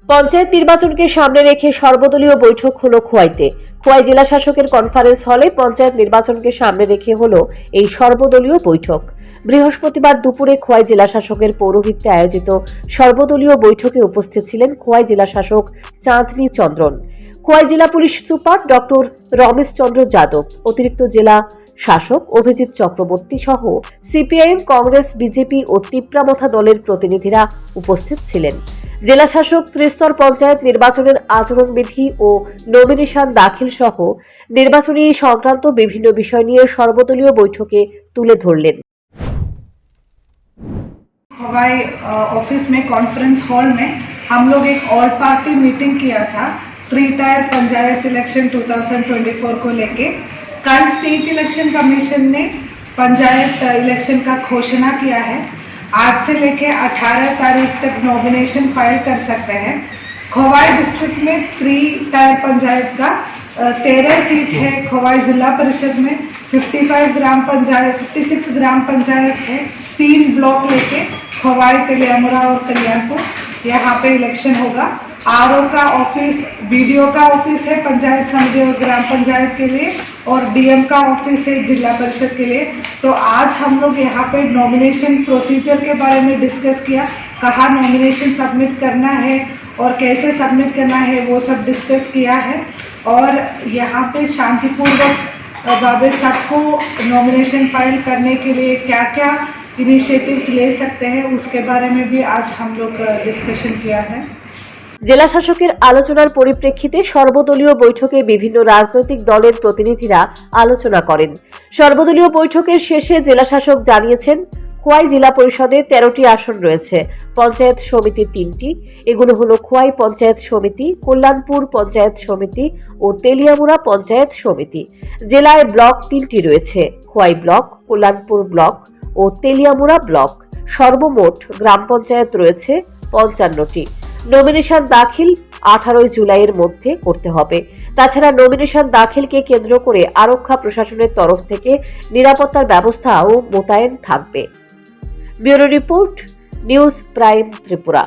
পঞ্চায়েত নির্বাচনকে সামনে রেখে সর্বদলীয় বৈঠক হলো খোয়াইতে। খোয়াই জেলা শাসকের কনফারেন্স হলে পঞ্চায়েত নির্বাচনকে সামনে রেখে হলো এই সর্বদলীয় বৈঠক। বৃহস্পতিবার দুপুরে খোয়াই জেলা শাসকের পৌরোহিত্যে আয়োজিত সর্বদলীয় বৈঠকে উপস্থিত ছিলেন খোয়াই জেলা শাসক চাঁদনী চন্দ্রন, খোয়াই জেলা police super doctor Ramesh Chandra Yadav, অতিরিক্ত জেলা শাসক অভিজিৎ চক্রবর্তী সহ সিপিআইএম, কংগ্রেস, বিজেপি ও তিপ্রামথা দলের প্রতিনিধিরা উপস্থিত ছিলেন। জেলা শাসক ত্রিস্তর পঞ্চায়েত নির্বাচনের আচরণবিধি ও নমিনেশন দাখিল সহ নির্বাচনী সংক্রান্ত বিভিন্ন বিষয় নিয়ে সর্বদলীয় বৈঠকে তুলে ধরলেন। हवाई ऑफिस में कॉन्फ्रेंस हॉल में हम लोग एक ऑल पार्टी मीटिंग किया था 3 टायर पंचायत इलेक्शन 2024 को लेके। कल स्टेट इलेक्शन कमीशन ने पंचायत इलेक्शन का घोषणा किया है। आज से लेके 18 तारीख तक नॉमिनेशन फाइल कर सकते हैं। खवाई डिस्ट्रिक्ट में 3 टायर पंचायत का 13 सीट है। खवाई जिला परिषद में 56 ग्राम पंचायत है। 3 ब्लॉक लेके खवाई, तेलियामुरा और कल्याणपुर यहाँ पे इलेक्शन होगा। आरओ का ऑफिस, बीडीओ का ऑफिस है पंचायत समिति और ग्राम पंचायत के लिए, और डीएम का ऑफिस है जिला परिषद के लिए। तो आज हम लोग यहाँ पे नॉमिनेशन प्रोसीजर के बारे में डिस्कस किया, कहाँ नॉमिनेशन सबमिट करना है और कैसे सबमिट करना है वो सब डिस्कस किया है। और यहाँ पे शांतिपूर्वक भावे सबको नॉमिनेशन फाइल करने के लिए क्या क्या इनिशिएटिव्स ले सकते हैं उसके बारे में भी आज हम लोग डिस्कशन किया है। জেলা শাসকের আলোচনার পরিপ্রেক্ষিতে সর্বদলীয় বৈঠকে বিভিন্ন রাজনৈতিক দলের প্রতিনিধিরা আলোচনা করেন। সর্বদলীয় বৈঠকের শেষে জেলা শাসক জানিয়েছেন, খোয়াই জেলা পরিষদে 13টি আসন রয়েছে, পঞ্চায়েত সমিতি 3টি। এগুলো হলো খোয়াই পঞ্চায়েত সমিতি, কল্যাণপুর পঞ্চায়েত সমিতি ও তেলিয়ামুড়া পঞ্চায়েত সমিতি। জেলায় ব্লক 3টি রয়েছে, খোয়াই ব্লক, কল্যাণপুর ব্লক ও তেলিয়ামুড়া ব্লক। সর্বমোট গ্রাম পঞ্চায়েত রয়েছে 55টি। নমিনেশন দাখিল 18 জুলাইয়ের মধ্যে করতে হবে। তাছাড়া নমিনেশন দাখিলকে কেন্দ্র করে আরক্ষা প্রশাসনের তরফ থেকে নিরাপত্তার ব্যবস্থাও মোতায়েন থাকবে। Bureau report, news prime Tripura.